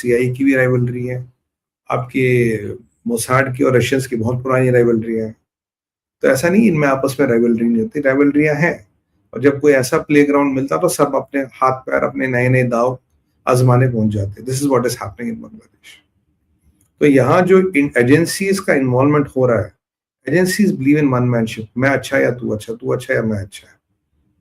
CIA की भी rivalry है, आपके मोसाड की और रशियंस की बहुत पुरानी राइवलरी है। तो ऐसा नहीं इनमें आपस में राइवलरी नहीं होती, राइवलरियां हैं। और जब कोई ऐसा प्लेग्राउंड मिलता तो सब अपने हाथ पैर अपने नए नए दाव आजमाने पहुंच जाते। This is what is happening in Bangladesh. तो यहाँ जो एजेंसीज का इन्वॉल्वमेंट हो रहा है, agencies believe in one manship, मैं अच्छा या तू अच्छा, तू अच्छा या मैं अच्छा।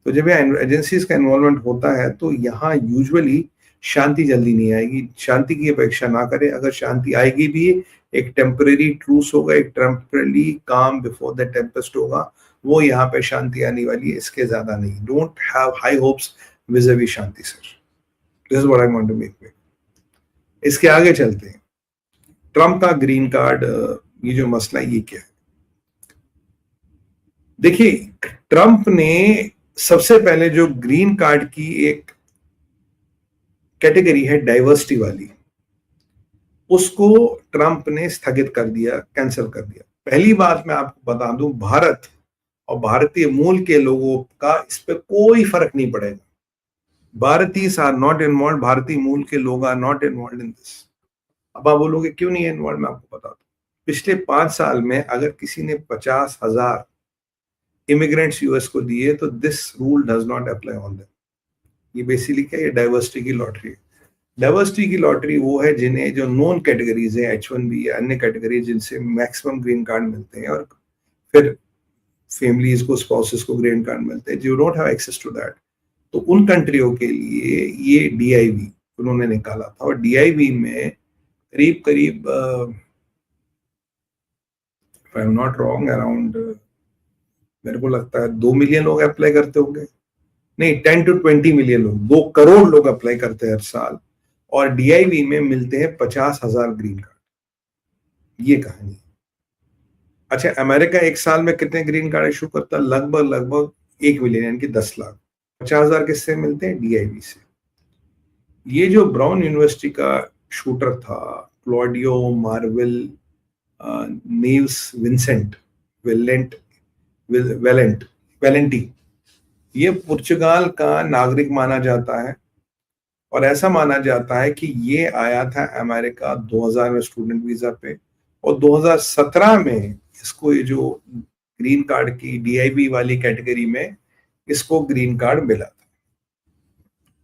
तो जब यहाँ एजेंसीज का इन्वॉल्वमेंट होता है तो यहाँ यूजुअली शांति जल्दी नहीं आएगी। शांति की अपेक्षा ना करें, अगर शांति आएगी भी एक टेम्परेरी ट्रूस होगा, एक टेम्परेरी काम बिफोर द टेम्पेस्ट होगा, वो यहाँ पे शांति आने वाली है, इसके ज्यादा नहीं। Don't have high hopes with Shanti sir. This is what I want to make. इसके आगे चलते हैं। ट्रम्प का ग्रीन कार्ड, ये जो मसला है ये क्या है? देखिए, ट्रम्प ने सबसे पहले जो ग्रीन कार्ड की एक कैटेगरी है डाइवर्सिटी वाली, उसको ट्रम्प ने स्थगित कर दिया, कैंसिल कर दिया। पहली बात मैं आपको बता दूं, भारत और भारतीय मूल के लोगों का इस पे कोई फर्क नहीं पड़ेगा। भारतीय आर नॉट इन्वॉल्व, भारतीय मूल के लोग are not involve in this. अब आप बोलोगे क्यों नहीं इन्वॉल्व, मैं आपको बता दूं। पिछले 5 साल में अगर किसी ने 50,000 इमिग्रेंट्स यूएस को दिए तो this rule does not apply on them. ये बेसिकली क्या, ये डाइवर्सिटी की लॉटरी है। डाइवर्सिटी की लॉटरी वो है जिन्हें, जो नॉन कैटेगरीज है, H1B या अन्य कैटेगरी, जिनसे मैक्सिमम ग्रीन कार्ड मिलते हैं और फिर फैमिलीज को, स्पाउसेस को ग्रीन कार्ड मिलते हैं, जो don't have access to that. तो उन कंट्रियों के लिए ये DIV उन्होंने निकाला था। और DIV में करीब करीब, if I am not wrong, around, मेरे को लगता है 2 मिलियन लोग अप्लाई करते होंगे, नहीं 10 to 20 मिलियन लोग, 2 करोड़ लोग अप्लाई करते हैं हर साल, और DIV में मिलते हैं 50,000 ग्रीन कार्ड। ये कहानी है। अच्छा, अमेरिका एक साल में कितने ग्रीन कार्ड इशू करता है? लगभग 1 मिलियन, यानी कि 10 लाख। 50,000 किससे मिलते हैं? DIV से। ये जो ब्राउन यूनिवर्सिटी का शूटर था, क्लॉडियो मार्वेल नीव्स विंसेंट वेलेंटी, ये पुर्तगाल का नागरिक माना जाता है। और ऐसा माना जाता है कि ये आया था अमेरिका 2000 में स्टूडेंट वीजा पे, और 2017 में इसको, ये जो ग्रीन कार्ड की DIV वाली कैटेगरी में इसको ग्रीन कार्ड मिला था।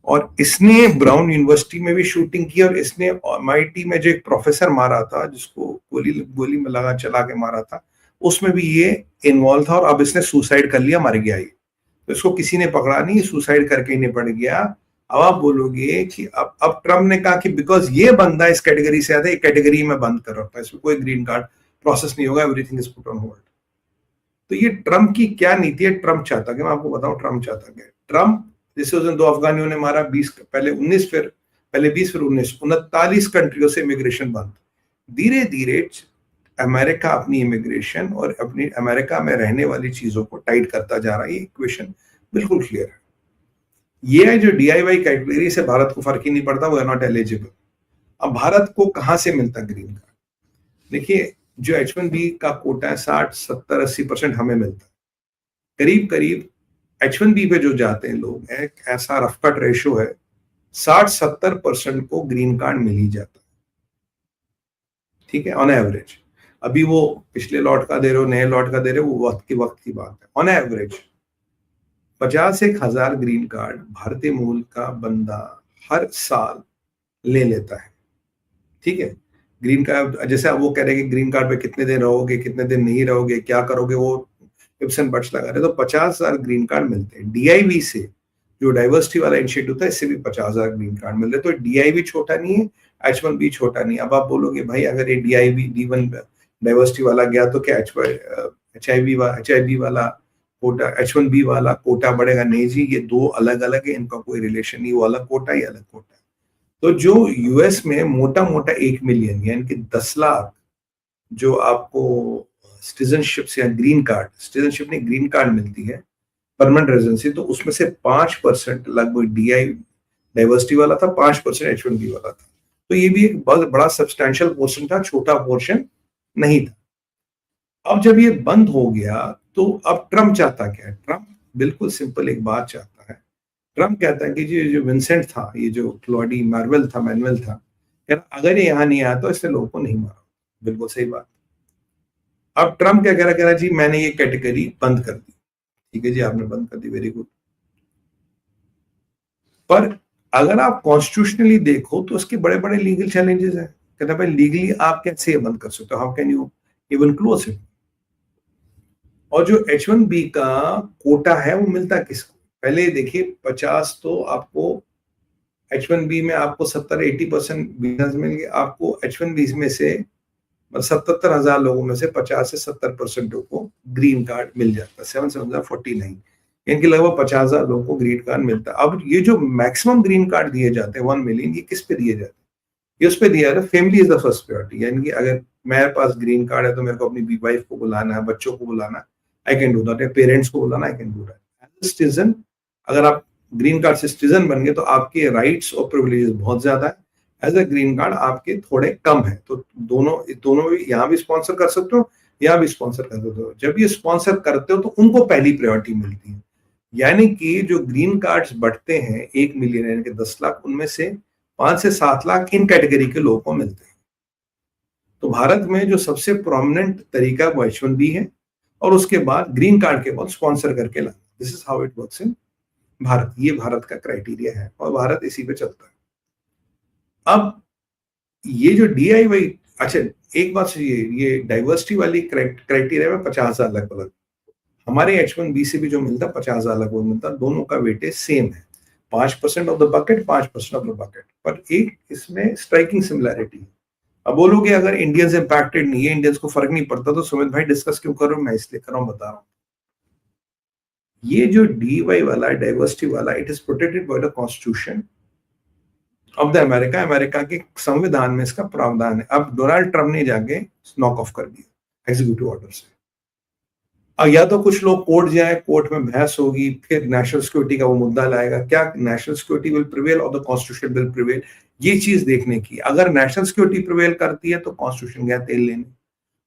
और इसने ब्राउन यूनिवर्सिटी में भी शूटिंग की, और इसने MIT में जो एक प्रोफेसर मारा था, जिसको गोली में लगा चला के मारा था, उसमें भी ये इन्वॉल्व था। और अब इसने सुसाइड कर लिया, मर गया ये। तो इसको किसी ने पकड़ा नहीं, सुसाइड करके ही निपट गया। अब आप बोलोगे कि अब ट्रम्प ने कहा कि बिकॉज ये बंदा इस कैटेगरी से आता है, एक कैटेगरी में बंद कर रखा है, इसमें कोई ग्रीन कार्ड प्रोसेस नहीं होगा, everything is put on hold. तो ये ट्रम्प की क्या नीति है? ट्रम्प चाहता है, मैं आपको बताऊं ट्रम्प चाहता क्या है। ट्रम्प, जैसे उसने 2 अफगानियों ने मारा, 20, पहले 19, फिर 20 फिर 19, 39 कंट्रियों से इमिग्रेशन बंद। धीरे धीरे अमेरिका अपनी इमिग्रेशन और अपनी अमेरिका में रहने वाली चीजों को टाइट करता जा रहा है। ये इक्वेशन बिल्कुल क्लियर है। ये है जो DIY कैटेगरी से भारत को फर्क ही नहीं पड़ता, वो है नॉट एलिजिबल। अब भारत को कहां से मिलता ग्रीन कार्ड? देखिए, जो H1B का कोटा है, 60, 70, 80% हमें मिलता है। करीब करीब H1B पे जो जाते हैं लोग, एक ऐसा रफ कट रेशो है, 60-70% को ग्रीन कार्ड मिल ही जाता है। ठीक है, ऑन एवरेज। अभी वो पिछले लॉट का दे रहे हो, नए लॉट का दे रहे हो, वो वक्त की बात है। ऑन एवरेज 50,000 ग्रीन कार्ड भारतीय मूल का बंदा हर साल ले लेता है। ठीक है, ग्रीन कार्ड, जैसे अब वो कह रहे हैं कि ग्रीन कार्ड पे कितने दिन रहोगे, कितने दिन नहीं रहोगे, क्या करोगे, वो इफ्स एंड बट्स लगा रहे। तो 50,000 ग्रीन कार्ड मिलते हैं। DIV से, जो डाइवर्सिटी वाला इनिशिएटिव था, इससे भी 50,000 ग्रीन कार्ड मिल रहे। तो DIV छोटा नहीं है, H1B छोटा नहीं। अब आप बोलोगे भाई अगर ये DIV D1 डाइवर्सिटी वाला गया तो क्या HIB वाला कोटा, H1B वाला कोटा बढ़ेगा? नहीं जी, ये 2 अलग अलग है, इनका कोई रिलेशन नहीं। वो अलग कोटा, ये अलग कोटा है। तो जो US में मोटा मोटा 1 मिलियन, यानी कि 10 लाख जो आपको सिटीजनशिप से, ग्रीन कार्ड, सिटीजनशिप नहीं ग्रीन कार्ड मिलती है, परमानेंट रेजिडेंसी, तो उसमें से 5% लगभग DI डाइवर्सिटी वाला था, 5% H1B वाला था। तो ये भी एक बहुत बड़ा सब्सटैंशियल पोर्शन था, छोटा पोर्शन नहीं था। अब जब ये बंद हो गया तो अब ट्रम्प चाहता क्या है? ट्रम्प बिल्कुल सिंपल एक बात चाहता है। ट्रम्प कहता है कि जो विंसेंट था, ये जो क्लॉडी मैनुअल था, अगर ये यहाँ नहीं आया तो इसने लोगों को नहीं मारा। बिल्कुल सही बात। अब ट्रम्प क्या कह रहा जी मैंने ये कैटेगरी बंद कर दी। ठीक है जी, आपने बंद कर दी, वेरी गुड। पर अगर आप कॉन्स्टिट्यूशनली देखो तो उसके बड़े बड़े लीगल चैलेंजेस हैं। कहता भाई लीगली आप कैसे ये बंद कर सकते हो, how can you even close it. और जो H1B का कोटा है वो मिलता किसको, पहले देखिए 50 तो आपको H1B में आपको 70-80% वीजा मिल गए। आपको H1B में से 77,000 लोगों में से 50 से 70% को ग्रीन कार्ड मिल जाता है। 7,749 इनके लगभग 50,000 लोगों को ग्रीन कार्ड मिलता है। अब ये जो मैक्सिमम ग्रीन कार्ड दिए जाते हैं 1 मिलियन, ये किस पे दिए जाते हैं? ये उस पे दिया है family is the first priority. यानी कि अगर मेरे पास ग्रीन कार्ड है तो मेरे को अपनी वाइफ को बुलाना है, बच्चों को बुलाना, I can do that, parents को बुलाना, I can do that. As citizen अगर आप ग्रीन कार्ड से सिटीजन बन गए तो आपके राइट्स और प्रिविलेजेस बहुत ज्यादा है। एज अ ग्रीन कार्ड आपके थोड़े कम है। तो दोनों भी यहाँ भी स्पॉन्सर कर सकते हो, यहाँ भी स्पॉन्सर कर सकते हो। जब ये स्पॉन्सर करते हो तो उनको पहली प्रायोरिटी मिलती है। यानी कि जो ग्रीन कार्ड्स बढ़ते हैं 1 मिलियन यानी कि 10 लाख, उनमें से 5 से 7 लाख इन कैटेगरी के लोगों को मिलते हैं। तो भारत में जो सबसे प्रोमिनेंट तरीका वो H1B है, और उसके बाद ग्रीन कार्ड के बाद स्पॉन्सर करके लाना। This is how it works in Bharat. ये भारत का क्राइटेरिया है और भारत इसी पे चलता है। अब ये जो DIY, अच्छा एक बात ये डाइवर्सिटी वाली क्राइटेरिया में 50,000 लगभग, हमारे H1B से भी जो मिलता 50,000 लगभग मिलता, दोनों का वेटेज सेम है, 5% of the bucket, 5% of the bucket. पर एक इसमें स्ट्राइकिंग सिमिलैरिटी है। अब बोलोगे अगर इंडियंस इंपैक्टेड नहीं है, इंडियंस को फर्क नहीं पड़ता, तो सुमित भाई डिस्कस क्यों करो? मैं इसलिए कर रहा हूं, बता रहा हूं। ये जो DY वाला डाइवर्सिटी वाला, it is protected by the constitution of the America. America के संविधान में इसका प्रावधान है। अब डोनाल्ड ट्रम्प ने जाके नॉक ऑफ कर दिया एग्जीक्यूटिव ऑर्डर से। अब या तो कुछ लोग कोर्ट जाए, कोर्ट में बहस होगी, फिर नेशनल सिक्योरिटी का वो मुद्दा लाएगा, क्या नेशनल सिक्योरिटी विल प्रिवेल और द कॉन्स्टिट्यूशन विल प्रिवेल, ये चीज देखने की। अगर नेशनल सिक्योरिटी प्रिवेल करती है तो कॉन्स्टिट्यूशन गया तेल लेने।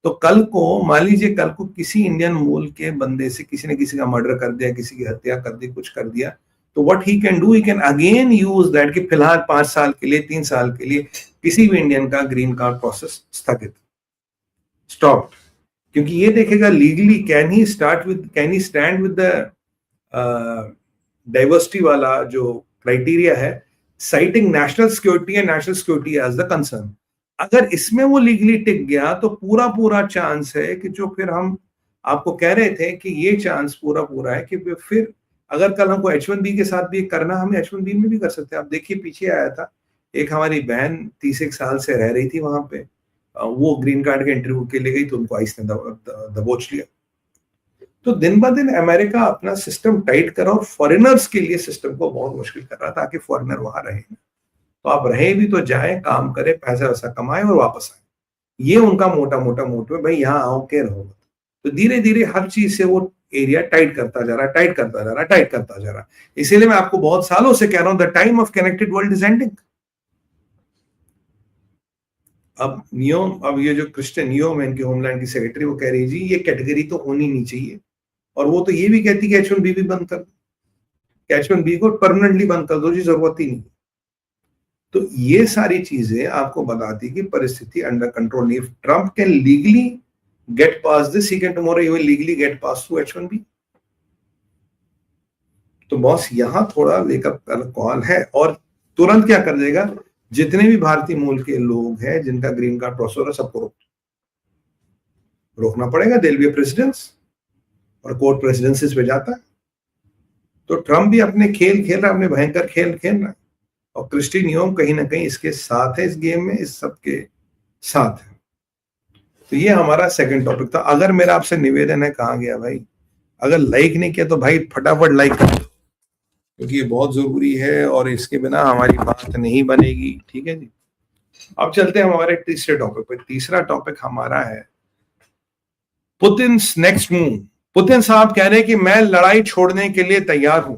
तो कल को मान लीजिए कल को किसी इंडियन मूल के बंदे से किसी ने किसी का मर्डर कर दिया, किसी की हत्या कर दी, कुछ कर दिया, तो what he can do, he can again use that कि फिलहाल 5 साल के लिए, 3 साल के लिए किसी भी इंडियन का ग्रीन कार्ड प्रोसेस स्थगित, स्टॉप। क्योंकि ये देखेगा legally can he stand with the diversity वाला जो क्राइटेरिया है, citing national security and national security as the concern. अगर इसमें वो लीगली टिक गया तो पूरा चांस है कि जो फिर हम आपको कह रहे थे कि ये चांस पूरा है कि फिर अगर कल हमको H1B के साथ भी करना, हमें H1B में भी कर सकते हैं। आप देखिए पीछे आया था एक हमारी बहन 30 साल से रह रही थी वहां पे, वो ग्रीन कार्ड के इंटरव्यू के लिए गई तो उनको आइस ने दबोच लिया। तो दिन ब दिन अमेरिका अपना सिस्टम टाइट कर रहा और फॉरेनर्स के लिए सिस्टम को बहुत मुश्किल कर रहा था कि फॉरेनर वहां रहे। तो आप रहे भी तो जाए, काम करे, पैसा वैसा कमाए और वापस आए। ये उनका मोटा मोटिव है, भाई यहाँ आओ के रहो। तो धीरे धीरे हर चीज से वो एरिया टाइट करता जा रहा है। इसीलिए मैं आपको बहुत सालों से कह रहा हूं the time of connected world is ending. अब ये जो क्रिस्टियन नियोम है इनकी होमलैंड की सेक्रेटरी, वो कह रही जी ये कैटेगरी तो होनी नहीं चाहिए, और वो तो ये भी कहती कि H1B भी बंद कर, H1B को परमानेंटली बंद कर दो जी, जरूरत ही नहीं। तो ये सारी चीजें आपको बताती कि परिस्थिति अंडर कंट्रोल नहीं। Trump can legally get pass this, he can tomorrow he will legally get pass through H1B। तो बॉस यहां थोड़ा वेकअप कॉल है, और तुरंत क्या कर देगा, जितने भी भारतीय मूल के लोग हैं जिनका ग्रीन कार्ड प्रोसेस है सबको रोकना पड़ेगा। देयर विल बी प्रेसिडेंस, और कोर्ट प्रेसिडेंसीज पे जाता है। तो ट्रम्प भी अपने खेल खेल रहा है, अपने भयंकर खेल खेल रहा है, और क्रिस्टी नियोम कहीं ना कहीं इसके साथ है, इस गेम में इस सबके साथ है। तो ये हमारा सेकंड टॉपिक था। अगर मेरा आपसे निवेदन है, कहा गया भाई, अगर लाइक नहीं किया तो भाई फटाफट लाइक कर दो, क्योंकि ये बहुत जरूरी है और इसके बिना हमारी बात नहीं बनेगी। ठीक है जी। अब चलते हैं हमारे तीसरे टॉपिक पे। तीसरा टॉपिक हमारा है पुतिन नेक्स्ट मूव। पुतिन साहब कह रहे हैं कि मैं लड़ाई छोड़ने के लिए तैयार हूं।